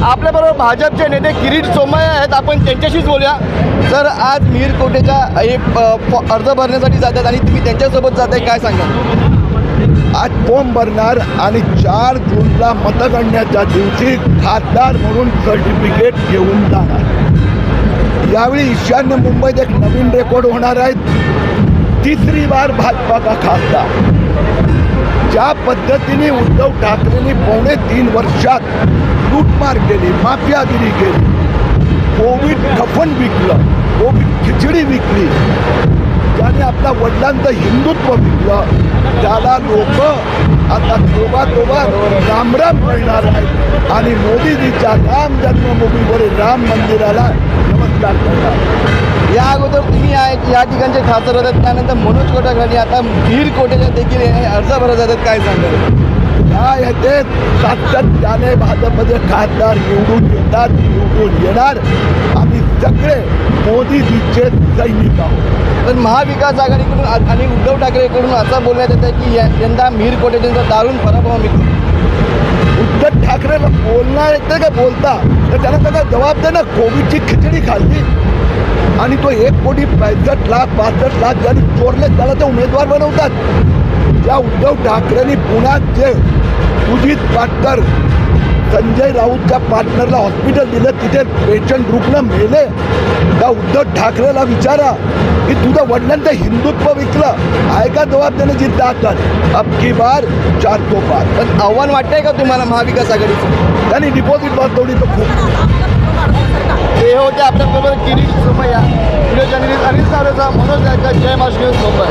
आपल्याबरोबर भाजपचे नेते किरीट सोमय्या आहेत, आपण त्यांच्याशीच बोलूया। सर, आज मिहीर कोटेचा अर्ज भरण्यासाठी जातात आणि तुम्ही त्यांच्यासोबत जाताय, काय सांगाल? आज फॉर्म भरणार आणि 4 जूनला मतगणनेच्या दिवशी खासदार म्हणून सर्टिफिकेट घेऊन जाणार। यावेळी ईशान्य मुंबईत एक नवीन रेकॉर्ड होणार आहे। तीसरी बार भाजपा का खासदार। ज्या पद्धतीने उद्धव ठाकरेंनी 3.25 वर्षात लूटमार केली, माफियागिरी केली, कोविड कफन विकलं, कोविड खिचडी विकली, ज्याने आपल्या वडिलांचं हिंदुत्व विकलं, त्याला लोक आता तोबा रामराम करणार आहेत आणि मोदीजीच्या राम जन्मभूमीवरील राम मंदिराला नमस्कार करणार। या अगोदर तुम्ही या ठिकाणचे खासदार होतात, त्यानंतर मनोज कोटक आता मिहीर कोटेच्या देखील अर्ज भरत जातात, काय सांगाल? या येथे सातत्याने भाजपमध्ये खासदार निवडून येतात, निवडून येणार। आम्ही सगळे मोदीजीचे सैनिक आहोत। पण महाविकास आघाडीकडून आणि उद्धव ठाकरेकडून असं बोलण्यात येतं की यंदा मिहीर कोटेचा दारुण पराभव मिळतो। उद्धव ठाकरेला बोलणार येते का बोलता, तर त्यांना त्याचा जबाब दे ना। कोविडची खिचडी खाल्ली आणि तो 1,65,00,000 62 लाख ज्यांनी चोरले त्याला ते उमेदवार बनवतात। ज्या उद्धव ठाकरेंनी पुण्यात जे सुजित पाटकर संजय राऊतच्या पार्टनरला हॉस्पिटल दिलं, तिथे पेशंट रुग्ण मेले, त्या उद्धव ठाकरेला विचारा की तुझं वडिलांचं हिंदुत्व विकलं आहे का जबाब देण्याची ताकद? अब की बार 400 पार। पण आव्हान वाटतंय का तुम्हाला महाविकास आघाडीचं? त्यांनी डिपॉझिट वाचवली तर खूप। हे होते आपल्याबरोबर किरीट सोमय्या, व्हिडिओ जर्नलिस्ट अनिल सावरेचा, मनोज नायकर, जय महाराष्ट्र न्यूज मुंबई।